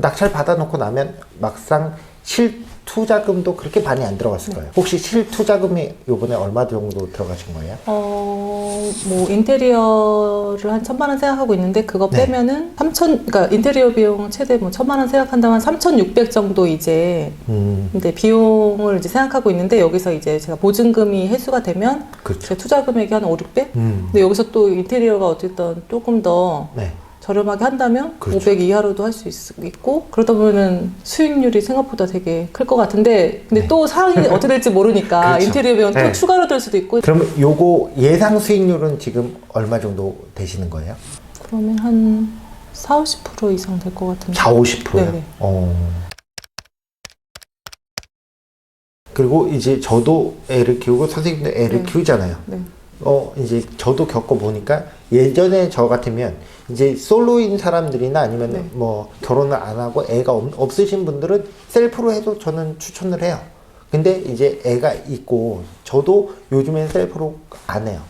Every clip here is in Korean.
낙찰 받아놓고 나면 막상 실투자금도 그렇게 많이 안 들어갔을 거예요. 혹시 실투자금이 요번에 얼마 정도 들어가신 거예요? 뭐 인테리어를 한 1,000만 원 생각하고 있는데 그거 네. 빼면은 그러니까 인테리어 비용 최대 뭐 1,000만 원 생각한다면 3,600 정도 이제 근데 비용을 이제 생각하고 있는데 여기서 이제 제가 보증금이 회수가 되면 그렇죠. 제 투자 금액이 한 5, 600? 근데 여기서 또 인테리어가 어쨌든 조금 더 네. 저렴하게 한다면 그렇죠. 500 이하로도 할 수 있고 그러다 보면은 수익률이 생각보다 되게 클 것 같은데 근데 네. 또 상황이 어떻게 될지 모르니까 그렇죠. 인테리어 비용 또 네. 추가로 들 수도 있고 그럼 요거 예상 수익률은 지금 얼마 정도 되시는 거예요? 그러면 한 4, 50% 이상 될 것 같은데 4, 50%요? 네네. 그리고 이제 저도 애를 키우고 선생님도 애를 네. 키우잖아요. 네. 이제 저도 겪어보니까 예전에 저 같으면 이제 솔로인 사람들이나 아니면 네. 뭐 결혼을 안 하고 애가 없으신 분들은 셀프로 해도 저는 추천을 해요. 근데 이제 애가 있고 저도 요즘엔 셀프로 안 해요.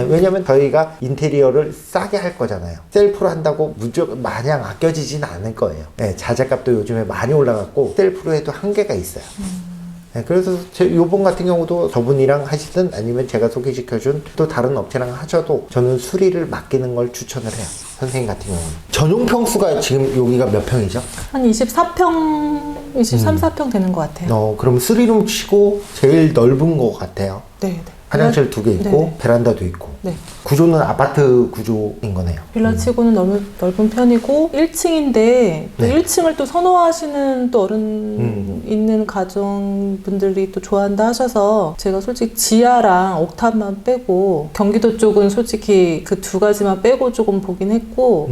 왜냐면 저희가 인테리어를 싸게 할 거잖아요. 셀프로 한다고 무조건 마냥 아껴지진 않을 거예요. 자재값도 요즘에 많이 올라갔고 셀프로 해도 한계가 있어요. 그래서 요번 같은 경우도 저분이랑 하시든 아니면 제가 소개시켜준 또 다른 업체랑 하셔도 저는 수리를 맡기는 걸 추천을 해요. 선생님 같은 경우는. 전용 평수가 지금 여기가 몇 평이죠? 한 24평, 23, 4평 되는 것 같아요. 그럼 3룸 치고 제일 넓은 것 같아요. 네, 네. 화장실 2개 있고 네네. 베란다도 있고. 네. 구조는 아파트 구조인 거네요. 빌라치고는 넓은 편이고 1층인데 네. 1층을 또 선호하시는 또 어른 있는 가정분들이 또 좋아한다 하셔서 제가 솔직히 지하랑 옥탑만 빼고 경기도 쪽은 솔직히 그 두 가지만 빼고 조금 보긴 했고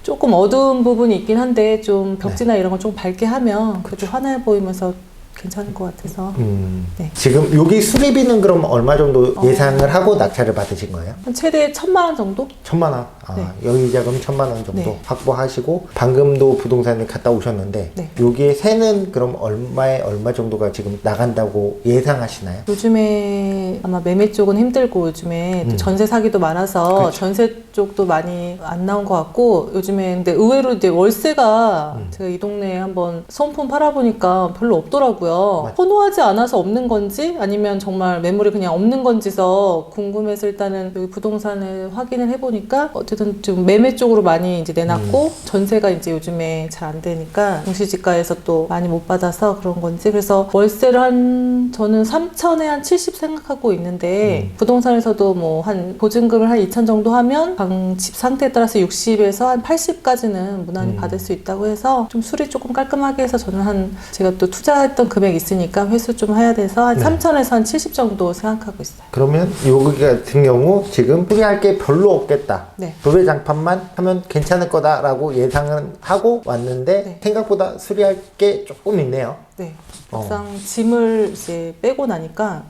조금 어두운 부분이 있긴 한데 좀 벽지나 이런 거 좀 밝게 하면 그래도 환해 보이면서 괜찮을 것 같아서 네. 지금 여기 수리비는 그럼 얼마 정도 예상을 하고 낙찰을 받으신 거예요? 한 최대 1,000만 원 정도? 1,000만 원. 네. 여기 자금 1,000만 원 정도 네. 확보하시고 방금도 부동산에 갔다 오셨는데 네. 여기에 세는 그럼 얼마 정도가 지금 나간다고 예상하시나요? 요즘에 아마 매매 쪽은 힘들고 요즘에 또 전세 사기도 많아서 그렇죠. 전세 쪽도 많이 안 나온 것 같고 요즘에 근데 의외로 이제 월세가 제가 이 동네에 한번 소음품 팔아보니까 별로 없더라고요. 맞아. 선호하지 않아서 없는 건지 아니면 정말 매물이 그냥 없는 건지서 궁금해서 일단은 여기 부동산을 확인을 해보니까 어쨌든 좀 매매 쪽으로 많이 이제 내놨고 전세가 이제 요즘에 잘 안 되니까 공시지가에서 또 많이 못 받아서 그런 건지 그래서 월세를 저는 3천에 한 70 생각하고 있는데 부동산에서도 뭐 한 보증금을 한 2천 정도 하면 방 집 상태에 따라서 60에서 한 80까지는 무난히 받을 수 있다고 해서 좀 수리 조금 깔끔하게 해서 저는 제가 또 투자했던 금액이 있으니까 회수 좀 해야 돼서 한 3천에서 한 70 정도 생각하고 있어요. 그러면 여기 같은 경우 지금 수리할 게 별로 없겠다. 네. 도배장판만 하면 괜찮을 거다라고 예상은 하고 왔는데 네. 생각보다 수리할 게 조금 있네요. 네. 막상 짐을 이제 빼고 나니까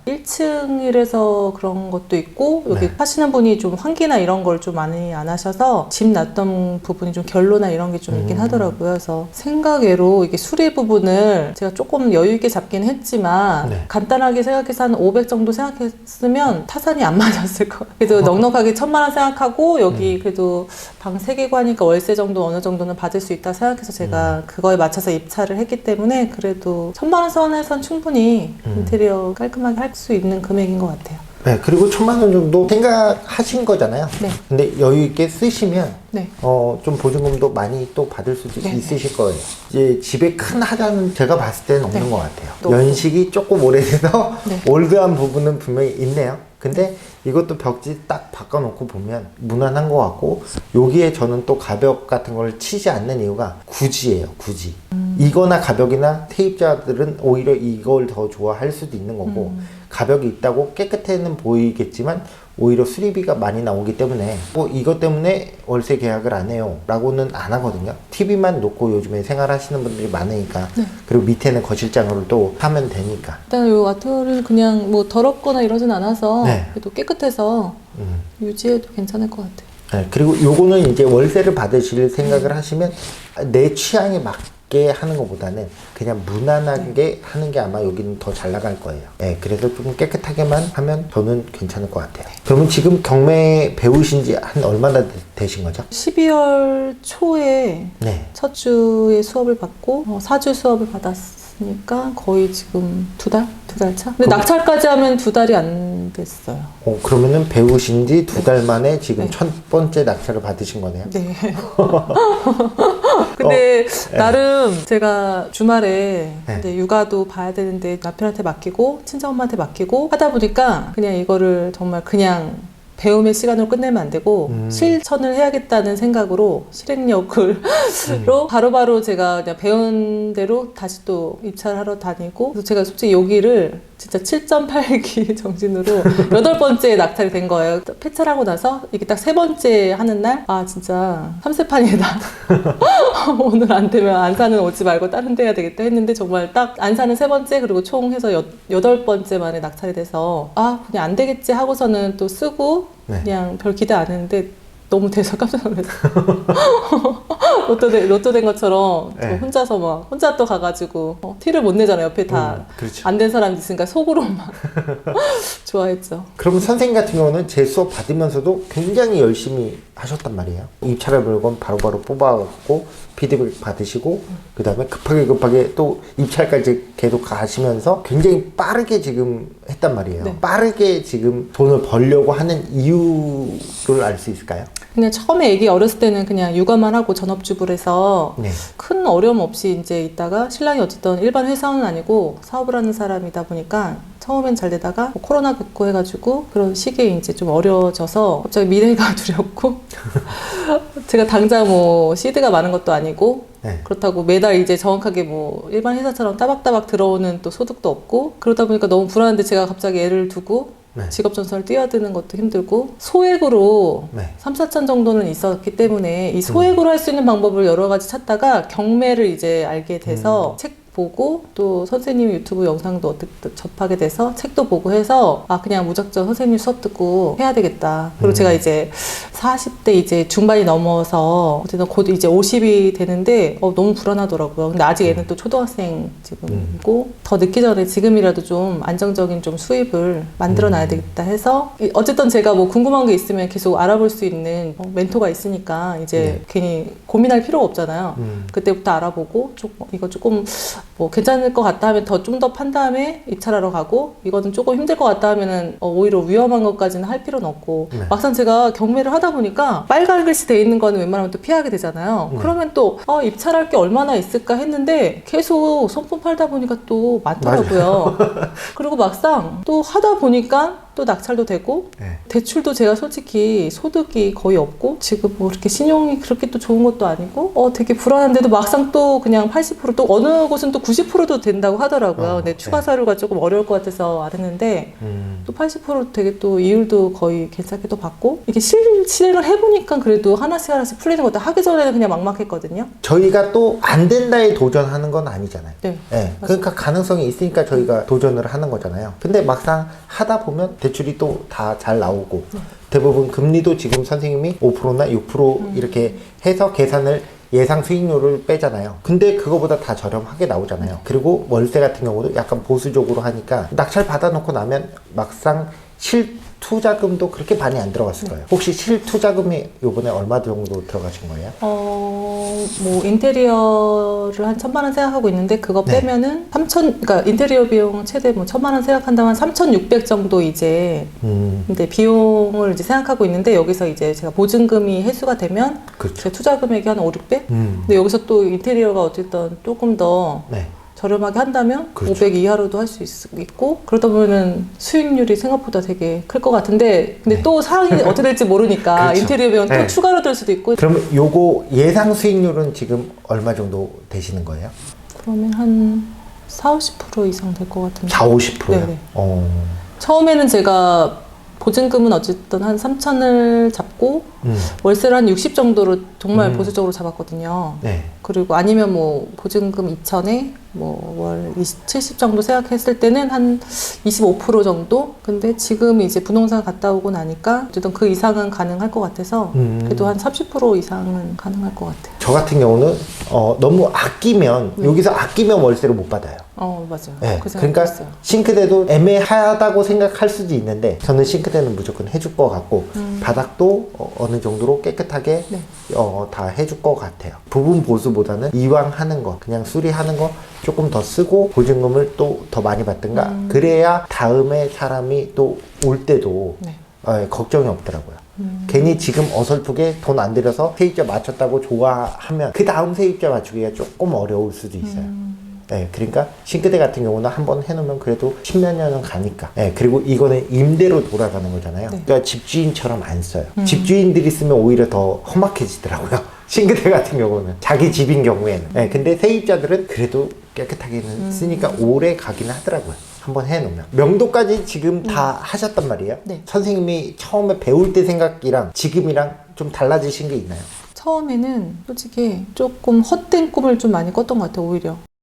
1층이라서 그런 것도 있고 여기 네. 하시는 분이 좀 환기나 이런 걸 좀 많이 안 하셔서 짐 놨던 부분이 좀 결로나 이런 게 좀 있긴 하더라고요. 그래서 생각외로 이게 수리 부분을 제가 조금 여유 있게 잡긴 했지만 네. 간단하게 생각해서 한 500 정도 생각했으면 타산이 안 맞았을 것 같아요. 그래도 넉넉하게 1,000만 원 생각하고 여기 그래도 방 3개고 하니까 월세 정도 어느 정도는 받을 수 있다 생각해서 제가 그거에 맞춰서 입찰을 했기 때문에 그래도 1,000만 원 선에선 충분히 인테리어 깔끔하게 할 수 있는 금액인 것 같아요. 네, 그리고 1,000만 원 정도 생각하신 거잖아요. 네. 근데 여유 있게 쓰시면 네. 좀 보증금도 많이 또 받을 수도 네, 있으실 거예요. 이제 집에 큰 하자는 제가 봤을 때는 없는 네. 것 같아요. 또- 연식이 조금 오래돼서 네. 올드한 부분은 분명히 있네요. 근데 이것도 벽지 딱 바꿔놓고 보면 무난한 것 같고 여기에 저는 또 가벽 같은 걸 치지 않는 이유가 굳이예요. 굳이. 이거나 가벽이나 테이프자들은 오히려 이걸 더 좋아할 수도 있는 거고 가벽이 있다고 깨끗해는 보이겠지만 오히려 수리비가 많이 나오기 때문에 이것 때문에 월세 계약을 안 해요 라고는 안 하거든요. TV만 놓고 요즘에 생활하시는 분들이 많으니까 그리고 밑에는 거실장으로 또 하면 되니까. 일단 요 아트월은 그냥 뭐 더럽거나 이러진 않아서 네. 그래도 깨끗해서 유지해도 괜찮을 것 같아요. 네, 그리고 요거는 이제 월세를 받으실 생각을 하시면 내 취향에 있게 하는 것보다는 그냥 무난하게 하는 게 아마 여기는 더 잘 나갈 거예요. 네, 그래서 좀 깨끗하게만 하면 저는 괜찮을 것 같아요. 그러면 지금 경매 배우신 지 한 얼마나 되신 거죠? 12월 초에 네. 첫 주에 수업을 받고 4주 수업을 받았으니까 거의 지금 2달? 2달 차? 근데 낙찰까지 하면 2달이 안 됐어요. 그러면은 배우신 지 2달 만에 지금 네. 첫 번째 낙찰을 받으신 거네요? 네. 근데 나름 제가 주말에 네. 이제 육아도 봐야 되는데 남편한테 맡기고 친정엄마한테 맡기고 하다 보니까 그냥 이거를 정말 그냥 배움의 시간으로 끝내면 안 되고 실천을 해야겠다는 생각으로 실행력으로 바로바로 제가 그냥 배운 대로 다시 또 입찰하러 다니고 그래서 제가 솔직히 여기를 진짜 7.8기 정신으로 8번째 낙찰이 된 거예요. 폐찰하고 나서 이게 딱 3번째 하는 날 아 진짜 3세판이다. 오늘 안 되면 안산은 오지 말고 다른 데 해야 되겠다 했는데 정말 딱 안산은 3번째 그리고 총 해서 8번째 만에 낙찰이 돼서 아 그냥 안 되겠지 하고서는 또 쓰고 네. 그냥 별 기대 안 했는데 너무 돼서 깜짝 놀랐어요. 로또 된 것처럼 저 네. 혼자서 막 혼자 또 가가지고 티를 못 내잖아요. 옆에 다 그렇죠. 안 된 사람이 있으니까 속으로 막 좋아했죠. 그러면 선생님 같은 경우는 제 수업 받으면서도 굉장히 열심히 하셨단 말이에요. 입찰의 물건 바로바로 뽑아갖고 피드백 받으시고 그 다음에 급하게 또 입찰까지 계속 가시면서 굉장히 빠르게 지금 했단 말이에요. 네. 빠르게 지금 돈을 벌려고 하는 이유를 알 수 있을까요? 그냥 처음에 애기 어렸을 때는 그냥 육아만 하고 전업주부를 해서 네. 큰 어려움 없이 이제 있다가 신랑이 어쨌든 일반 회사원은 아니고 사업을 하는 사람이다 보니까 처음엔 잘 되다가 뭐 코로나 겪고 해가지고 그런 시기에 이제 좀 어려워져서 갑자기 미래가 두렵고 제가 당장 뭐 시드가 많은 것도 아니고 네. 그렇다고 매달 이제 정확하게 뭐 일반 회사처럼 따박따박 들어오는 또 소득도 없고 그러다 보니까 너무 불안한데 제가 갑자기 애를 두고 네. 직업전선을 뛰어드는 것도 힘들고 소액으로 네. 3, 4천 정도는 있었기 때문에 이 소액으로 할 수 있는 방법을 여러 가지 찾다가 경매를 이제 알게 돼서 책 보고 또 선생님 유튜브 영상도 어떻게 접하게 돼서 책도 보고 해서 아 그냥 무작정 선생님 수업 듣고 해야 되겠다. 그리고 제가 이제 40대 이제 중반이 넘어서 어쨌든 곧 이제 50이 되는데 너무 불안하더라고요. 근데 아직 애는 또 초등학생 지금이고 더 늦기 전에 지금이라도 좀 안정적인 좀 수입을 만들어 놔야 되겠다 해서 어쨌든 제가 뭐 궁금한 게 있으면 계속 알아볼 수 있는 멘토가 있으니까 이제 네. 괜히 고민할 필요가 없잖아요. 그때부터 알아보고 이거 조금 뭐 괜찮을 것 같다 하면 좀 더 판 다음에 입찰하러 가고 이거는 조금 힘들 것 같다 하면은 오히려 위험한 것까지는 할 필요는 없고 네. 막상 제가 경매를 하다 보니까 빨간 글씨 돼 있는 거는 웬만하면 또 피하게 되잖아요. 그러면 또 입찰할 게 얼마나 있을까 했는데 계속 손품 팔다 보니까 또 많더라고요. 그리고 막상 또 하다 보니까 또 낙찰도 되고 네. 대출도 제가 솔직히 소득이 거의 없고 지금 뭐 그렇게 신용이 그렇게 또 좋은 것도 아니고 되게 불안한데도 막상 또 그냥 80%또 어느 곳은 또 90%도 된다고 하더라고요. 근데 추가 사료가 조금 어려울 것 같아서 안 했는데 또 80% 되게 또 이율도 거의 괜찮게 또 받고 이게 실행을 해보니까 그래도 하나씩 풀리는 것도 하기 전에는 그냥 막막했거든요. 저희가 또 안 된다에 도전하는 건 아니잖아요. 네. 네. 그러니까 가능성이 있으니까 저희가 도전을 하는 거잖아요. 근데 막상 하다 보면 대출이 또 다 잘 나오고 대부분 금리도 지금 선생님이 5%나 6% 이렇게 해서 계산을 예상 수익률을 빼잖아요. 근데 그거보다 다 저렴하게 나오잖아요. 그리고 월세 같은 경우도 약간 보수적으로 하니까 낙찰 받아놓고 나면 막상 실투자금도 그렇게 많이 안 들어갔을 거예요. 혹시 실투자금이 요번에 얼마 정도 들어가신 거예요? 뭐 인테리어를 한 1,000만 원 생각하고 있는데 그거 네. 빼면은 그러니까 인테리어 비용 최대 뭐 1,000만 원 생각한다면 3,600 정도 이제 근데 비용을 이제 생각하고 있는데 여기서 이제 제가 보증금이 해소가 되면 그렇죠. 제 투자 금액이 한 5, 600? 음. 근데 여기서 또 인테리어가 어쨌든 조금 더 네. 저렴하게 한다면 그렇죠. 500 이하로도 할 수 있고 그러다 보면은 수익률이 생각보다 되게 클 것 같은데 근데 네. 또 상황이 어떻게 될지 모르니까 그렇죠. 인테리어 비용 네. 또 추가로 들 수도 있고 그러면 요거 예상 수익률은 지금 얼마 정도 되시는 거예요? 그러면 한 40-50% 이상 될 것 같은데 40-50%요? 네네. 처음에는 제가 보증금은 어쨌든 한 3,000을 잡고 월세를 한 60 정도로 정말 보수적으로 잡았거든요. 네. 그리고 아니면 뭐 보증금 2,000에 뭐 월 70 정도 생각했을 때는 한 25% 정도? 근데 지금 이제 부동산 갔다 오고 나니까 어쨌든 그 이상은 가능할 것 같아서 그래도 한 30% 이상은 가능할 것 같아요. 저 같은 경우는 너무 아끼면 여기서 아끼면 월세를 못 받아요. 맞아요. 네, 그 생각 그러니까 했어요. 싱크대도 애매하다고 생각할 수도 있는데 저는 싱크대는 무조건 해줄 것 같고 바닥도 어느 정도로 깨끗하게 네. 다 해줄 것 같아요. 부분 보수보다는 이왕 하는 거 그냥 수리하는 거 조금 더 쓰고 보증금을 또 더 많이 받든가 그래야 다음에 사람이 또 올 때도 네. 걱정이 없더라고요. 괜히 지금 어설프게 돈 안 들여서 세입자 맞췄다고 좋아하면 그 다음 세입자 맞추기가 조금 어려울 수도 있어요. 네, 그러니까 싱크대 같은 경우는 한번 해놓으면 그래도 10몇 년은 가니까. 네, 그리고 이거는 임대로 돌아가는 거잖아요. 네. 그러니까 집주인처럼 안 써요. 집주인들이 쓰면 오히려 더 험악해지더라고요. 싱크대 같은 경우는 자기 집인 경우에는. 네, 근데 세입자들은 그래도 깨끗하게는 쓰니까 오래 가긴 하더라고요. 한번 해놓으면. 명도까지 지금 다 하셨단 말이에요. 네. 선생님이 처음에 배울 때 생각이랑 지금이랑 좀 달라지신 게 있나요? 처음에는 솔직히 조금 헛된 꿈을 좀 많이 꿨던 것 같아요, 오히려.